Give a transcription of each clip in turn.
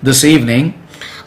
this evening,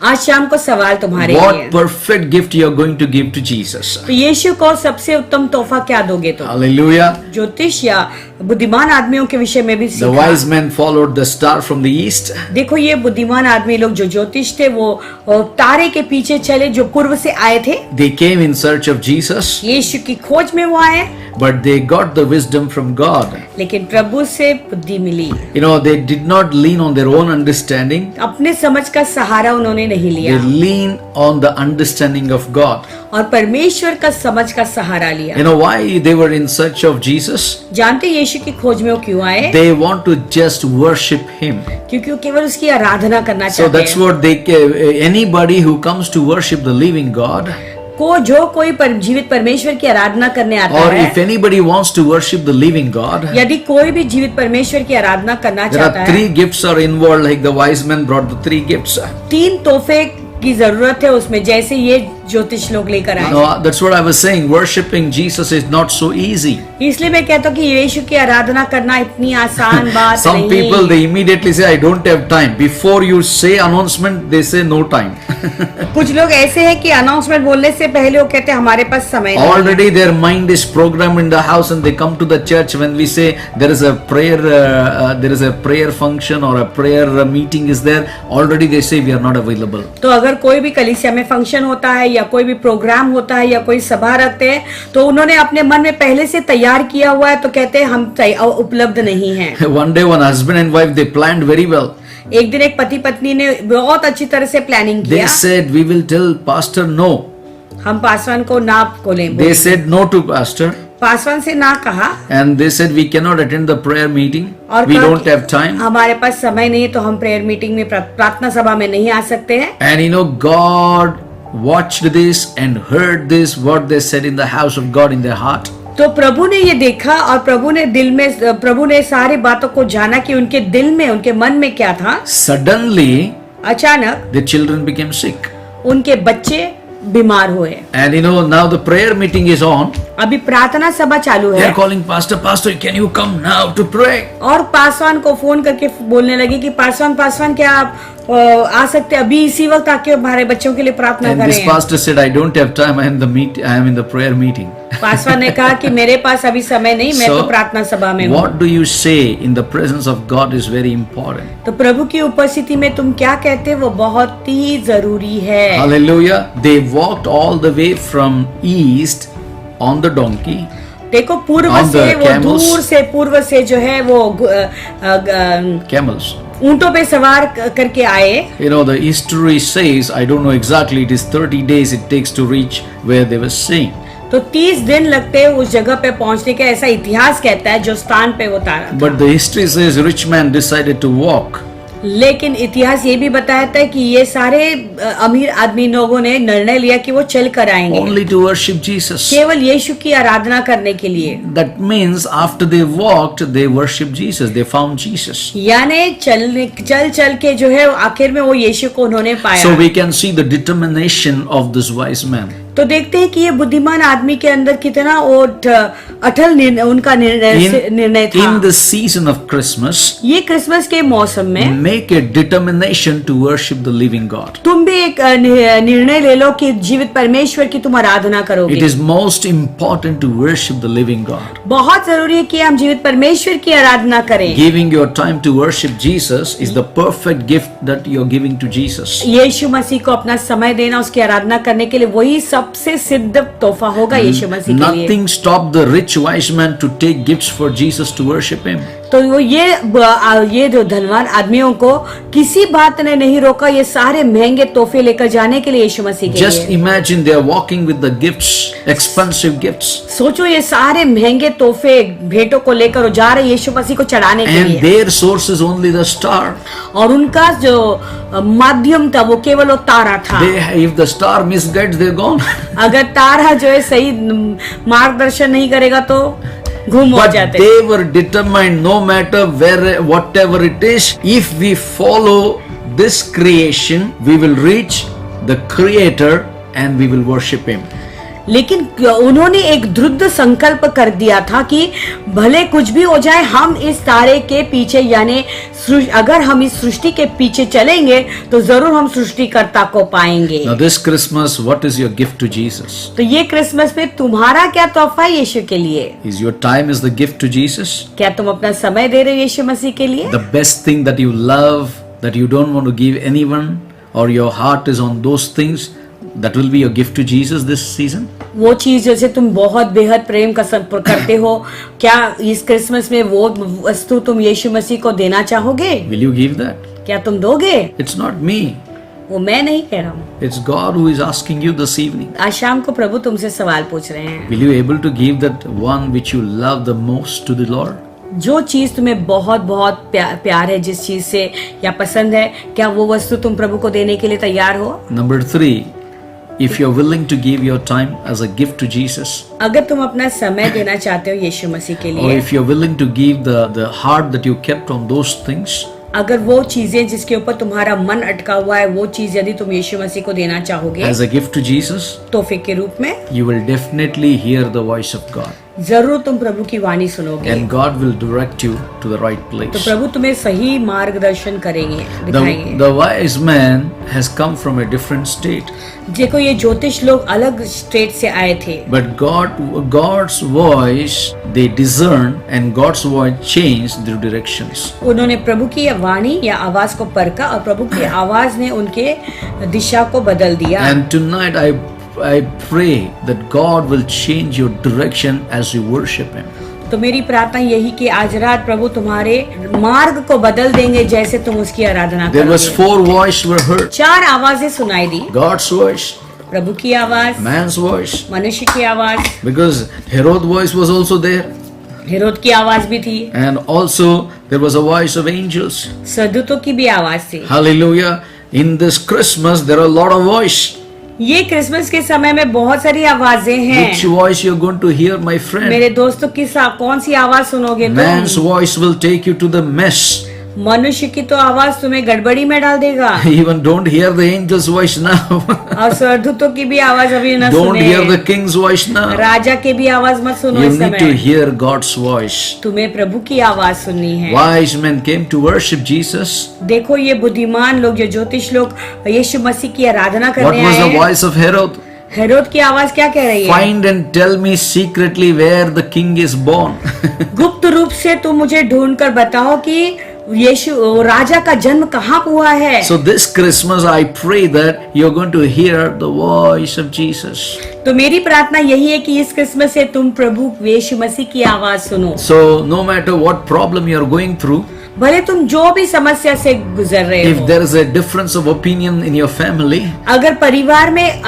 आज शाम को सवाल तुम्हारे लिए what है। perfect gift you are going to give to Jesus? तो यीशु को सबसे उत्तम तोहफा क्या दोगे तुम? Hallelujah. ज्योतिष या बुद्धिमान आदमियों के विषय में भी The सीखा। wise men followed the star from the east. देखो ये बुद्धिमान आदमी लोग जो ज्योतिष थे वो तारे के पीछे चले जो पूर्व से आए थे। They came in search of Jesus, यीशु की खोज में वो आए, but they got the wisdom from God. लेकिन प्रभु से बुद्धि मिली। You know, they did not lean on their own understanding. अपने समझ का सहारा उन्होंने नहीं They लिया lean on the understanding of God. और परमेश्वर का समझ का सहारा लिया। You know why they were in search of Jesus? जानते यीशु की खोज में वो क्यों आए? They want to just worship Him. क्योंकि वो केवल उसकी आराधना करना So चाहते that's हैं। what they, anybody who comes to worship the living God, को जो कोई जीवित परमेश्वर की आराधना करने आता or है, if anybody wants to worship the living God, यदि कोई भी जीवित परमेश्वर की आराधना करना there चाहता are है, 3 gifts are involved, like the wise men brought the 3 gifts. 3 तोहफे की जरूरत है उसमें, जैसे ये ज्योतिष लोग लेकर आए। No, that's what I was saying. Worshiping Jesus is not so easy. इसलिए मैं कहता हूँ कि यीशु की आराधना करना इतनी आसान बात Some नहीं। people, they immediately say, I don't have time. Before you say announcement, they say no time. कुछ लोग ऐसे हैं कि अनाउंसमेंट बोलने से पहले वो कहते हैं हमारे पास समय नहीं है। Already their mind is programmed in the house, and they come to the church when we say there is a prayer function or a prayer meeting is there. Already they say we are not available. तो अगर कोई भी कलीसिया में function होता है या कोई भी प्रोग्राम होता है या कोई सभा रखते हैं तो उन्होंने अपने मन में पहले से तैयार किया हुआ है, तो कहते हैं हम उपलब्ध नहीं हैं। One day one husband and wife, they planned very well. एक दिन एक पति पत्नी ने बहुत अच्छी तरह से प्लानिंग They किया। said we will tell pastor no. हम पासवान को ना बोलें। They said no to pastor. Paswan से ना कहा And they said we cannot attend the prayer meeting. और We कहा don't कि have time. हमारे पास समय नहीं है तो हम प्रेयर मीटिंग में प्रार्थना सभा में नहीं आ सकते हैं। And you know, God watched this and heard this, what they said in the house of God in their heart. तो प्रभु ने ये देखा और प्रभु ने सारी बातों को जाना कि उनके दिल में, उनके मन में क्या था। Suddenly, अचानक the children became sick. उनके बच्चे बीमार हुए। And you know, now the prayer meeting is on. अभी प्रार्थना सभा चालू They है are calling pastor, can you come now to pray? और पासवान को फोन करके बोलने लगे कि पासवान क्या आप आ सकते हैं अभी इसी वक्त आके हमारे बच्चों के लिए प्रार्थना And this करें। pastor said, I don't have time, I am in the prayer meeting. Paswan ने कहा कि मेरे पास अभी समय नहीं, मैं तो So, प्रार्थना सभा में हूँ। what do you say in the presence of God is very important. तो प्रभु की उपस्थिति में तुम क्या कहते हो वो बहुत ही जरूरी है। Hallelujah. They walked all the way from east on the donkey. देखो पूर्व On the से वो camels. दूर से पूर्व से जो है वो Camels. ऊंटों पे सवार करके आए। You know, the history says, I don't know exactly, it is 30 days it takes to reach where they were staying. तो 30 दिन लगते हैं उस जगह पे पहुंचने के, ऐसा इतिहास कहता है जो स्थान पे वो तारा था। But the history says rich man decided to walk. लेकिन इतिहास ये भी बताता है कि ये सारे अमीर आदमी लोगों ने निर्णय लिया कि वो चल कर आएंगे Only to worship Jesus. केवल यीशु की आराधना करने के लिए। That means after they walked, they worshiped Jesus. They found Jesus. यानी चल के जो है आखिर में वो यीशु को उन्होंने पाया। So we can see the determination of this wise man. तो देखते हैं कि ये बुद्धिमान आदमी के अंदर कितना अटल उनका निर्णय था। In the season of Christmas, ये क्रिसमस के मौसम में make a determination to worship the living God. तुम भी एक निर्णय ले लो कि जीवित परमेश्वर की तुम आराधना It करोगे। is most important to worship the living God. बहुत जरूरी है कि हम जीवित परमेश्वर की आराधना करें। Giving your time to worship Jesus is the perfect gift that you are giving to Jesus. यीशु मसीह को अपना समय देना, उसकी आराधना करने के लिए वही सबसे सिद्ध तोहफा होगा यीशु मसीह के लिए। Nothing stopped the rich wise man to take gifts for Jesus to worship him. तो वो ये जो धनवान आदमियों को किसी बात ने नहीं रोका ये सारे महंगे तोहफे लेकर जाने के लिए यीशु मसीह के Just लिए। imagine they are walking with the gifts, expensive gifts, सोचो ये सारे महंगे तोहफे भेंटों को लेकर वो जा रहे यीशु मसीह को चढ़ाने के and लिए, their source is only the star. और उनका जो माध्यम था वो केवल वो तारा था। If the star misguides, they're gone. अगर तारा जो है सही मार्गदर्शन नहीं करेगा तो गुम हो But जाते। they were determined, no matter whatever it is, if we follow this creation, we will reach the Creator and we will worship Him. लेकिन उन्होंने एक दृढ़ संकल्प कर दिया था कि भले कुछ भी हो जाए, हम इस तारे के पीछे, यानी अगर हम इस सृष्टि के पीछे चलेंगे तो जरूर हम सृष्टिकर्ता को पाएंगे। Now this Christmas, what is your gift to Jesus? तो ये क्रिसमस में तुम्हारा क्या तोहफा है यीशु के लिए? Is your time is the gift to Jesus? क्या तुम अपना समय दे रहे हो यीशु मसीह के लिए? The best thing that you love, that you don't want to give anyone, or your heart is on those things, that will be your gift to Jesus this season? वो चीज जैसे तुम बहुत बेहद प्रेम का करते हो, क्या इस क्रिसमस में वो वस्तु तुम यीशु मसीह को देना चाहोगे? Will you give that? क्या तुम दोगे? It's not me. वो मैं नहीं कह रहा हूँ, It's God who is asking you this evening. आज शाम को प्रभु तुमसे सवाल पूछ रहे हैं। Will you able to give that one which you love the most to the Lord? जो चीज तुम्हें बहुत बहुत प्यार है, जिस चीज से या पसंद है, क्या वो वस्तु तुम प्रभु को देने के लिए तैयार हो? Number 3, if you're willing to give your time as a gift to Jesus, अगर तुम अपना समय देना चाहते हो यीशु मसीह के or लिए, if you're willing to give the heart that you kept on those things, अगर वो चीजें जिसके ऊपर तुम्हारा मन अटका हुआ है, वो चीज यदि तुम यीशु मसीह को देना चाहोगे as a gift to Jesus, तोहफे के रूप में, you will definitely hear the voice of God. जरूर तुम प्रभु की वाणी सुनोगे, And God will direct you to the right तो place. प्रभु तुम्हें सही मार्गदर्शन करेंगे, दिखाएंगे। The wise man has come from a different state. देखो ये ज्योतिष लोग अलग स्टेट से आए थे, But God's voice, they discern, and God's voice changed their directions. उन्होंने प्रभु की वाणी या आवाज को परखा और प्रभु की आवाज ने उनके दिशा को बदल दिया। And tonight I pray that God will change your direction as you worship Him. तो मेरी प्रार्थना यही कि आज रात प्रभु तुम्हारे मार्ग को बदल देंगे जैसे तुम उसकी आराधना There was करोगे। 4 voices were heard. 4 आवाजें सुनाई दी, God's voice, प्रभु की आवाज, man's voice, मनुष्य की आवाज, because Herod's voice was also there, Herod की आवाज भी थी, and also there was a voice of angels. सदूतों की भी आवाज थी। Hallelujah! In this Christmas, there are a lot of voice. ये क्रिसमस के समय में बहुत सारी आवाजें हैं। Which voice you're going to hear, my friend? मेरे दोस्तों कौन सी आवाज सुनोगे Man's तुम? voice will take you to the mess. मनुष्य की तो आवाज तुम्हें गड़बड़ी में डाल देगा। Even don't hear the angel's voice now. और स्वर्गदूतों की भी आवाज अभी न Don't hear the सुने, king's voice now. राजा के भी आवाज मत सुनो You इस need to समय, hear God's voice. तुम्हें प्रभु की आवाज सुननी है। Wise men came to worship Jesus. देखो ये बुद्धिमान लोग, जो ज्योतिष लोग यीशु मसीह की आराधना What करने was आए the हैं, voice of Herod? हेरोद की आवाज क्या कह रही है? Find and tell me secretly where the king is born. गुप्त रूप से तुम मुझे ढूंढ कर बताओ कि यीशु राजा का जन्म कहाँ हुआ है। So this Christmas I pray that you're going to hear the voice of Jesus. तो मेरी प्रार्थना यही है कि इस क्रिसमस से तुम प्रभु यीशु मसीह की आवाज सुनो। So no matter what problem you're going through, भले तुम जो भी समस्या से गुजर रहे if हो, there is a difference of opinion in your family, अगर परिवार में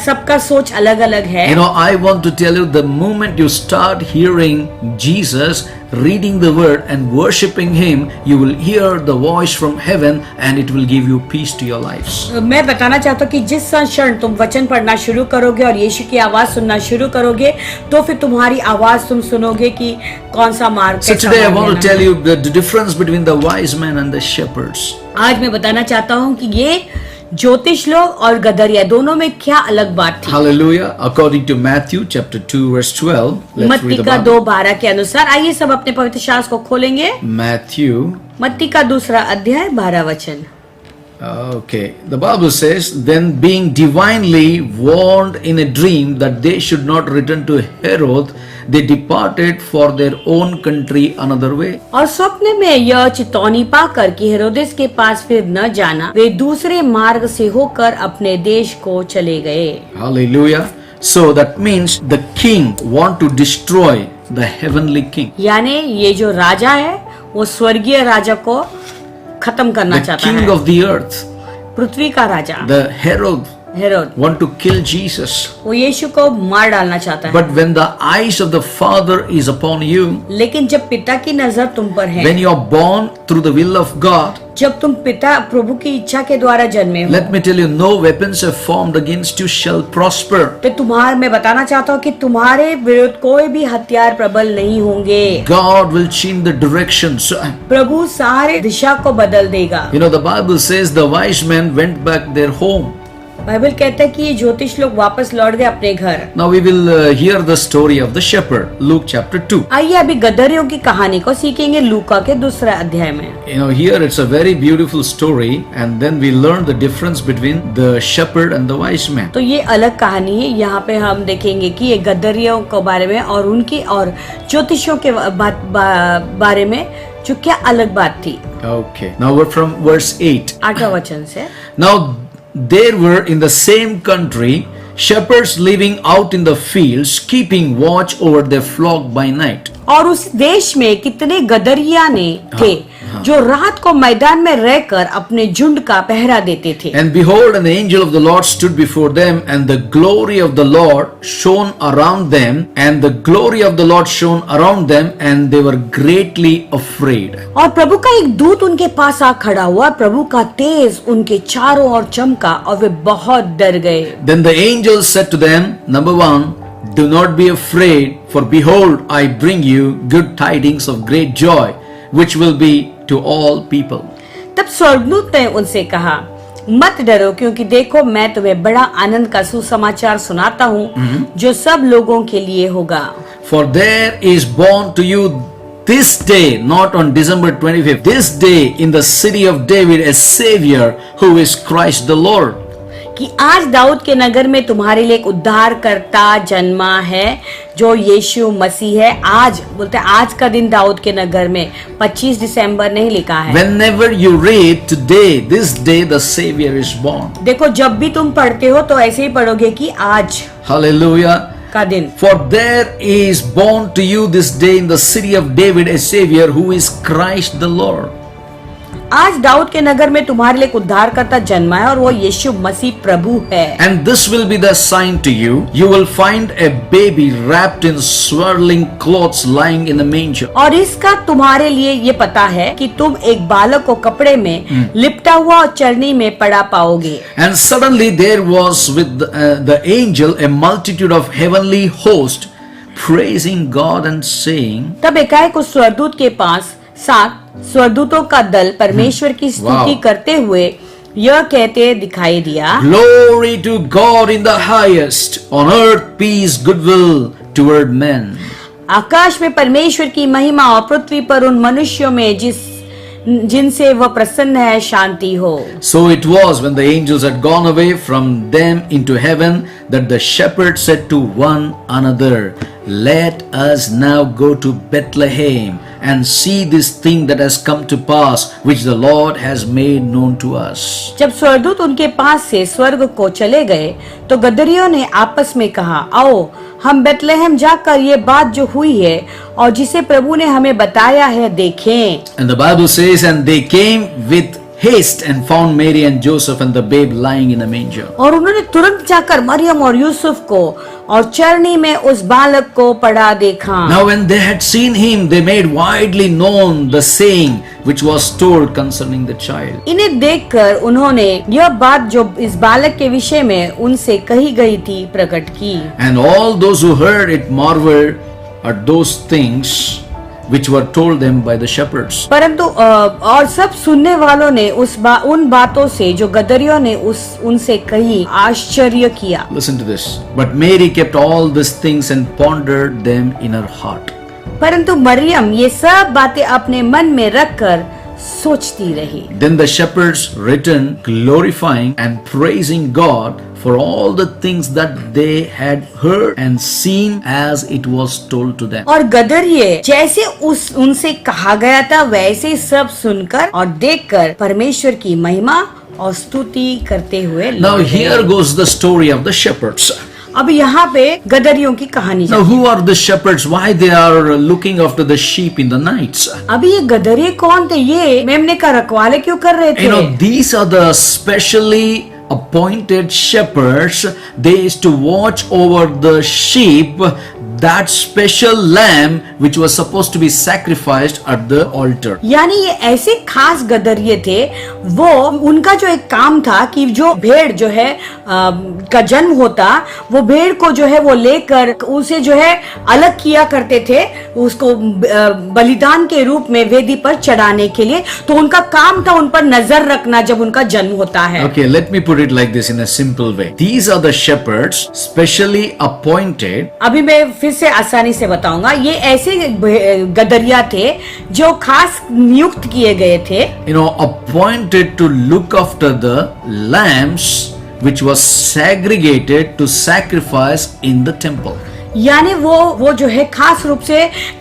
सबका सोच अलग अलग है, you know, I want to tell you, the moment you start hearing Jesus, reading the word and worshiping Him, you will hear the voice from heaven and it will give you peace to your lives. मैं बताना चाहता हूँ कि जिस क्षण तुम वचन पढ़ना शुरू करोगे और यीशु की आवाज सुनना शुरू करोगे, तो फिर तुम्हारी आवाज तुम सुनोगे कि कौन सा मार्ग So कैसा today I मार्ग want to लेना tell है। you the difference between the wise men and the shepherds. आज मैं बताना चाहता हूँ कि ये ज्योतिष लोग और गदरिया दोनों में क्या अलग बात थी। Hallelujah. According to Matthew chapter 2 verse 12, let's मत्ती read का about 2:12 के अनुसार, आइए सब अपने पवित्र शास्त्र को खोलेंगे। Matthew. मत्ती का 2 अध्याय 12 वचन। Okay, the Bible says, then being divinely warned in a dream that they should not return to Herod, they departed for their own country another way. और स्वप्न में यह चेतावनी पाकर कि हेरोदेस के पास फिर न जाना, वे दूसरे मार्ग से होकर अपने देश को चले गए। Hallelujah. So that means the king want to destroy the heavenly king. यानी ये जो राजा है वो स्वर्गीय राजा को खत्म करना The चाहता king है, of the earth, पृथ्वी का राजा the Herod, Herod, want to kill Jesus. वो यीशु को मार डालना चाहता है। But when the eyes of the Father is upon you, लेकिन जब पिता की नजर तुम पर है, when you are born through the will of God, जब तुम पिता प्रभु की इच्छा के द्वारा जन्मे हो, let me tell you, no weapons are formed against you shall prosper. तो मैं बताना चाहता हूँ कि तुम्हारे विरुद्ध कोई भी हथियार प्रबल नहीं होंगे। God will change the directions. प्रभु सारे दिशा को बदल देगा। You know, the Bible says the wise men went back their home. Bible कहता है कि ये ज्योतिष लोग वापस लौट गए अपने घर। Now we will hear the story of the shepherd, Luke chapter 2. आइए अभी गदरियों की कहानी को सीखेंगे लूका के दूसरा अध्याय में। You know, here it's a very beautiful story, and then we learn the difference between the shepherd and the wise man. तो ये अलग कहानी है। यहाँ पे हम देखेंगे कि ये गदरियों के बारे में और उनकी और ज्योतिषियों के बारे में जो क्या अलग बात थी। Okay. Now we're from verse 8. 8वां वचन से। Now there were in the same country shepherds living out in the fields, keeping watch over their flock by night. और उस देश में कितने गदरिया ने थे जो रात को मैदान में रहकर अपने झुंड का पहरा देते थे। And behold, an angel of the Lord stood before them, and the glory of the Lord shone around them, and the glory of the Lord shone around them, and they were greatly afraid. और प्रभु का एक दूत उनके पास आ खड़ा हुआ, प्रभु का तेज उनके चारों ओर चमका और वे बहुत डर गए। Then the angel said to them, number 1, do not be afraid, for behold, I bring you good tidings of great joy, which will be to all people. तब स्वर्गदूत ने उनसे कहा, मत डरो, क्योंकि देखो मैं तुम्हें बड़ा आनंद का सुसमाचार सुनाता हूँ जो सब लोगों के लिए होगा। For there is born to you this day, not on December 25th, this day in the city of David a Savior who is Christ the Lord. कि आज दाऊद के नगर में तुम्हारे लिए एक उद्धारकर्ता जन्मा है जो यीशु मसीह है। आज बोलते हैं आज का दिन दाऊद के नगर में 25 दिसंबर नहीं लिखा है। Whenever you read today, this day the Savior is born. देखो जब भी तुम पढ़ते हो तो ऐसे ही पढ़ोगे कि आज Hallelujah. का दिन। For there is born to you this day in the city of David a Savior who is Christ the Lord. आज दाऊद के नगर में तुम्हारे लिए एक उद्धारकर्ता जन्मा है और वो यीशु मसीह प्रभु है। And this will be the sign to you. You will find a baby wrapped in swaddling clothes lying in a manger. और इसका तुम्हारे लिए ये पता है कि तुम एक बालक को कपड़े में लिपटा हुआ और चरनी में पड़ा पाओगे। And suddenly there was with the angel a multitude of heavenly hosts praising God and saying. तब एकाएक उस स्वर्गदूत के पास 7 स्वर्गदूतों का दल परमेश्वर की स्तुति करते हुए यह कहते दिखाई दिया, Glory to God in the highest, on earth peace, goodwill toward men. आकाश में परमेश्वर की महिमा और पृथ्वी पर उन मनुष्यों में जिनसे वह प्रसन्न है शांति हो। So it was when the angels had gone away from them into heaven that the shepherds said to one another, Let us now go to Bethlehem and see this thing that has come to pass, which the Lord has made known to us. जब स्वर्गदूत उनके पास से स्वर्ग को चले गए तो गदरियों ने आपस में कहा, आओ हम बेतलेहम जाकर ये बात जो हुई है और जिसे प्रभु ने हमें बताया है देखें। And the Bible says, and they came with haste and found Mary and Joseph and the babe lying in a manger. और उन्होंने तुरंत जाकर मरियम और यूसुफ को और चरनी में उस बालक को पड़ा देखा। Now when they had seen him, they made widely known the saying which was told concerning the child. इन्हें देखकर उन्होंने यह बात जो इस बालक के विषय में उनसे कही गई थी प्रकट की। And all those who heard it marveled at those things which were told them by the shepherds. परंतु और सब सुनने वालों ने उन बातों से जो गदरियों ने उनसे कही आश्चर्य किया। Listen to this. But Mary kept all these things and pondered them in her heart. परंतु मरियम ये सब बातें अपने मन में रखकर सोचती रही। Then the shepherds returned, glorifying and praising God for all the things that they had heard and seen as it was told to them. और गदरिये जैसे उनसे कहा गया था वैसे सब सुनकर और देखकर परमेश्वर की महिमा और स्तुति करते हुए Now लौटे। here goes the story of the shepherds. अब यहाँ पे गदरियों की कहानी Now who are the shepherds? Why they are looking after the sheep in the nights? अभी ये गदरिये कौन थे? ये मेमने का रखवाले क्यों कर रहे थे? You know, these are the specially appointed shepherds. They used to watch over the sheep, that special lamb which was supposed to be sacrificed at the altar. यानी ये ऐसे खास गदरिये थे, वो उनका जो एक काम था कि जो भेड़ जो है का जन्म होता, वो भेड़ को जो है वो लेकर उसे जो है अलग किया करते थे, उसको बलिदान के रूप में वेदी पर चढ़ाने के लिए। तो उनका काम था उन पर नजर रखना जब उनका जन्म होता है। Okay, let me put put it like this in a simple way. These are the shepherds specially appointed अभी मैं फिर से आसानी से बताऊंगा, ये ऐसे गदरिया थे जो खास नियुक्त किए गए थे, appointed to look after the lambs which was segregated to sacrifice in the temple. यानी वो जो है खास रूप से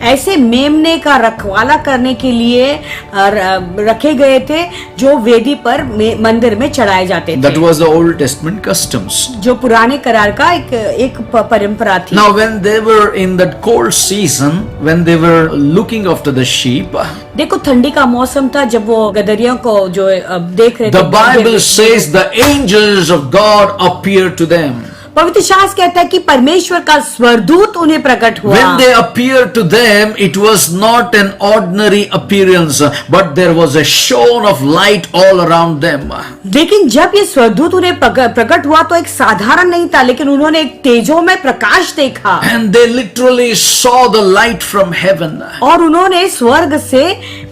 ऐसे मेमने का रखवाला करने के लिए रखे गए थे जो वेदी पर मंदिर में चढ़ाए जाते थे. That was the Old Testament customs. जो पुराने करार का एक परंपरा थी. Now when they were in that cold season, when they were looking after the sheep, देखो ठंडी का मौसम था जब वो गदरियों को जो देख रहे थे. The Bible says the angels of God appeared to them. पवित्र शास्त्र कहता है कि परमेश्वर का स्वरदूत उन्हें प्रकट हुआ. When they appeared to them, it was not an ordinary appearance, but there was a shone of light all around them. लेकिन जब ये स्वरदूत उन्हें प्रकट हुआ तो एक साधारण नहीं था, लेकिन उन्होंने एक तेजोमय प्रकाश देखा. And they literally saw the light from heaven. और उन्होंने स्वर्ग से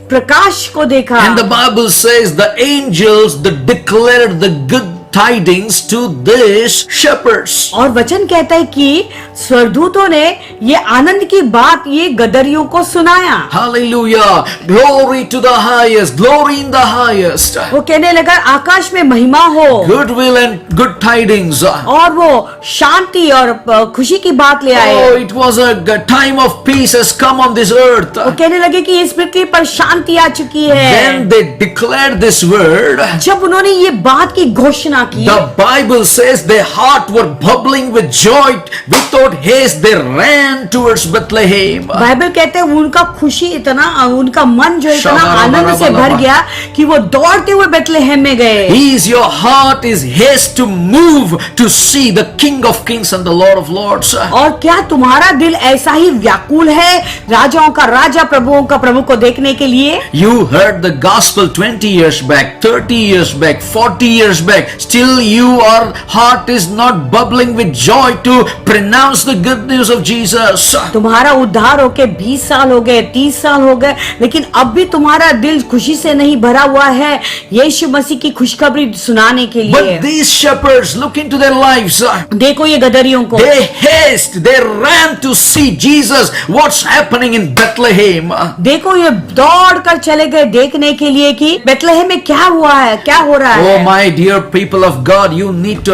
प्रकाश को देखा. And the Bible says the angels that declared the good tidings to these shepherds. और वचन कहता है कि स्वर्गदूतों ने ये आनंद की बात ये गदरियों को सुनाया. Hallelujah! Glory to the highest, glory in the highest. वो कहने लगा आकाश में महिमा हो. Goodwill and good tidings. और वो शांति और खुशी की बात ले आए. Oh, it was a time of peace has come on this earth. वो कहने लगे कि इस पृथ्वी पर शांति आ चुकी है. Then they declared this word. जब उन्होंने ये बात की घोषणा की, The Bible says their heart were bubbling with joy. Without haste they ran towards Bethlehem. Bible कहते हैं उनका खुशी इतना, उनका मन जो इतना आनंद से भर गया कि वो दौड़ते हुए बेथलेहेम में गए. Your heart is haste to move to see the King of Kings and the Lord of Lords. और क्या तुम्हारा दिल ऐसा ही व्याकुल है राजाओं का राजा प्रभुओं का प्रभु को देखने के लिए? You heard the gospel 20 years back, 30 years back, 40 years back. Still your heart is not bubbling with joy to pronounce the good news of Jesus. तुम्हारा उद्धार होके 20 साल हो गए, 30 साल हो गए, लेकिन अब भी तुम्हारा दिल खुशी से नहीं भरा हुआ है यीशु मसीह की खुशखबरी सुनाने के लिए. But these shepherds, look into their lives. देखो ये गदरियों को, they ran to see Jesus. What's happening in Bethlehem? देखो ये दौड़ कर चले गए देखने के लिए कि बेथलेहेम में क्या हुआ है, क्या हो रहा है. Oh my dear people of God, you need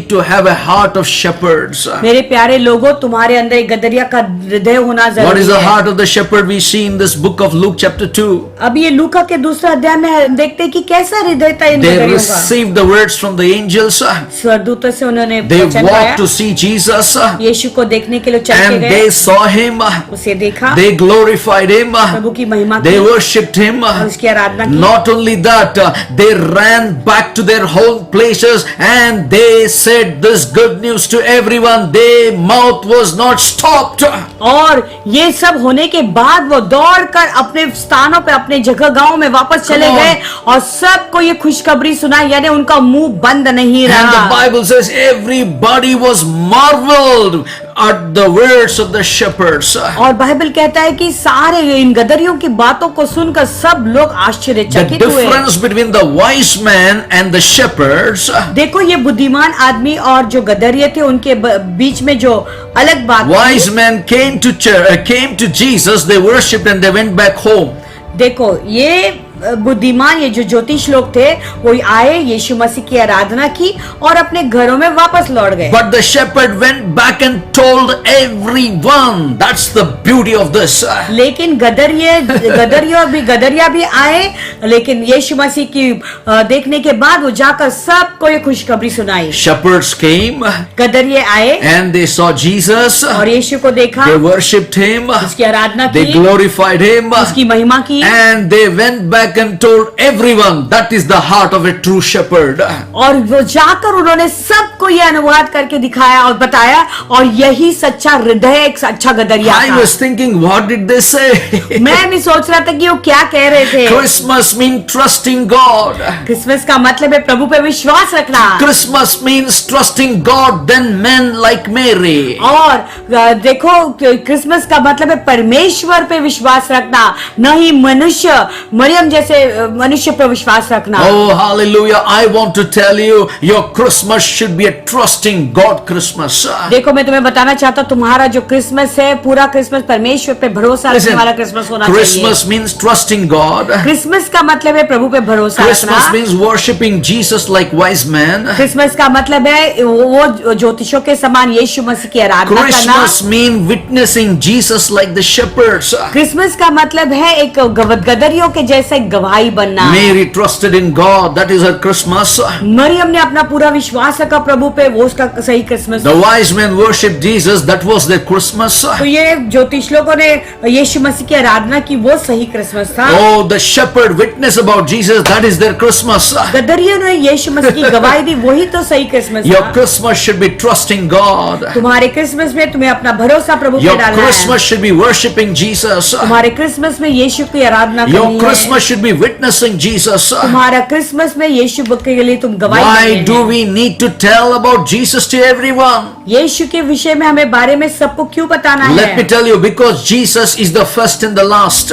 to have a heart of shepherds. मेरे प्यारे लोगों, तुम्हारे अंदर एक गदरिया का हृदय होना जरूरी है. What is the heart of the shepherd we see in this book of Luke chapter 2? अब ये लूका के दूसरे अध्याय में देखते हैं कि कैसा हृदय था इन They गदरियों का. received the words from the angels. स्वर्गदूतों से उन्होंने They वचन walked पाया, to see Jesus. यीशु को देखने के लिए चल के And गए, they saw him. उसे देखा, They glorified him. प्रभु की महिमा They की worshipped him. और उसकी आराधना की. Not only that, they ran back to their home places and they said this good news to everyone. Their mouth was not stopped. और ये सब होने के बाद वो दौड़कर अपने स्थानों पे अपने जगह गांव में वापस चले Come on. गए और सबको ये खुशखबरी सुनाई, यानी उनका मुंह बंद नहीं And the रहा. Bible says everybody was marveled at the words of the shepherds. और बाइबल कहता है कि सारे इन गदरियों की बातों को सुनकर सब लोग The आश्चर्यचकित हुए. difference between the wise man and the shepherds. देखो ये बुद्धिमान आदमी और जो गदरिये थे उनके बीच में जो अलग बात थी. Wise men came to came to Jesus. They worshipped and they went back home. देखो ये बुद्धिमान ये जो ज्योतिष लोग थे वो आए, यीशु मसीह की आराधना की और अपने घरों में वापस लौट गए. But the shepherd went back and told everyone. That's the beauty of this. लेकिन गदरिया भी आए, लेकिन यीशु मसीह की देखने के बाद वो जाकर सबको ये खुशखबरी सुनाई. Shepherds came गदरिये आए and they saw Jesus. और यीशु को देखा, They worshipped him. उसकी आराधना They की, glorified him. उसकी महिमा की, And they went back and told everyone. That is the heart of a true shepherd. और वो जाकर उन्होंने सबको ये अनुवाद करके दिखाया और बताया, और यही सच्चा हृदय एक अच्छा गदरिया I था. was thinking, what did they say? मैं भी सोच रहा था कि वो क्या कह रहे थे. Christmas means trusting God. Christmas का मतलब है प्रभु पे विश्वास रखना. Christmas means trusting God than men like Mary. और देखो क्रिसमस का मतलब है परमेश्वर पे विश्वास रखना, न ही मनुष्य मरियम जैसे मनुष्य पर विश्वास रखना। Oh, hallelujah. I want to tell you, your Christmas should be a trusting God Christmas. देखो मैं तुम्हें बताना चाहता हूँ, तुम्हारा जो क्रिसमस है, पूरा क्रिसमस परमेश्वर पे भरोसा रखने वाला क्रिसमस होना चाहिए। Christmas means trusting God. Christmas का मतलब है प्रभु पे भरोसा Christmas रखना। means worshiping Jesus like wise men. Christmas का मतलब है वो ज्योतिषों के समान यीशु मसीह की आराधना करना। Christmas means witnessing Jesus like the shepherds. Christmas का मतलब है एक गदरियों के जैसे गवाही बनना। Mary trusted in God. That is her Christmas. Maryam ने अपना पूरा विश्वास रखा प्रभु पे, वो उसका सही Christmas. The wise men worshipped Jesus. That was their Christmas. तो ये ज्योतिष लोगों ने यीशु मसीह की आराधना की, वो सही क्रिसमस था। Oh, the shepherd witness about Jesus. That is their Christmas. गदरियों ने यीशु मसीह की गवाही दी, वही तो सही क्रिसमस Your था। Christmas should be trusting God. तुम्हारे क्रिसमस में तुम्हें अपना भरोसा प्रभु पे Your डालना है। Christmas should be worshiping Jesus. तुम्हारे क्रिसमस में यीशु की आराधना Your करनी है। Christmas should be witnessing Jesus. तुम्हारा क्रिसमस में यीशु के लिए तुम गवाही Why देते do हैं। we need to tell about Jesus to everyone? यीशु के विषय में हमें बारे में सबको क्यों बताना Let me है? tell you, because Jesus is the first and the last.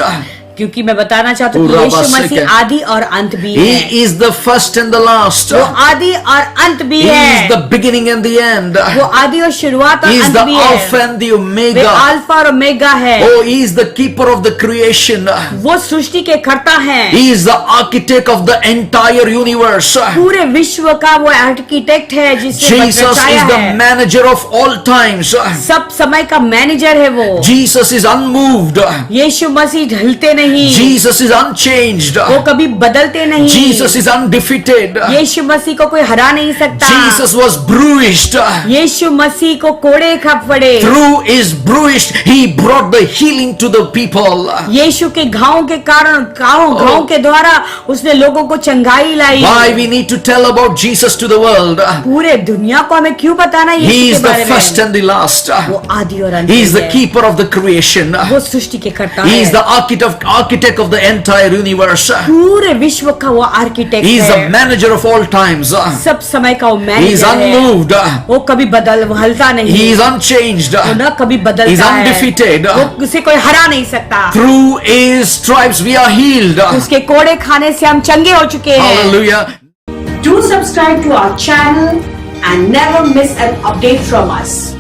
क्योंकि मैं बताना चाहता हूँ कि पूरा यीशु बस मसीह क्या? आदि और अंत भी He है। is the first and the last. वो आदि और अंत भी He is है। the beginning and the end. वो आदि और शुरुआत और He is अंत the भी है। Alpha and the way Omega. Alpha और ओमेगा है। Oh, He is the keeper of the creation. वो सृष्टि के कर्ता हैं। He is the architect of the entire universe. पूरे विश्व का वो आर्किटेक्ट है, जिसने Jesus रचाया is the है। manager of all times. सब समय का मैनेजर है वो। Jesus is unmoved. यीशु मसीह ढलते नहीं, Jesus is unchanged. वो कभी बदलते नहीं। Jesus is undefeated. यीशु मसीह को कोई हरा नहीं सकता। Jesus was bruised. यीशु मसीह को कोड़े खा पड़े। Through his bruised, he brought the healing to the people. यीशु के घावों के कारण, घावों के द्वारा उसने लोगों को चंगाई लाई। Why we need to tell about Jesus to the world? पूरे दुनिया को हमें क्यों बताना He यीशु is के the बारे first में? and the last. वो आदि और अंत He is the है। keeper of the creation. वो सृष्टि के कर्ता He is है। the architect of the entire universe. पूरे विश्व का वो आर्किटेक्ट He is the है। manager of all times. सब समय का वो He is मैनेजर है। unmoved. वो कभी हलता नहीं। He is unchanged. वो न कभी He is बदलता है। undefeated. वो उसे कोई हरा नहीं सकता। Through his stripes we are healed. उसके कोड़े खाने से हम चंगे हो चुके हैं। Hallelujah. Do subscribe to our channel and never miss an update from us.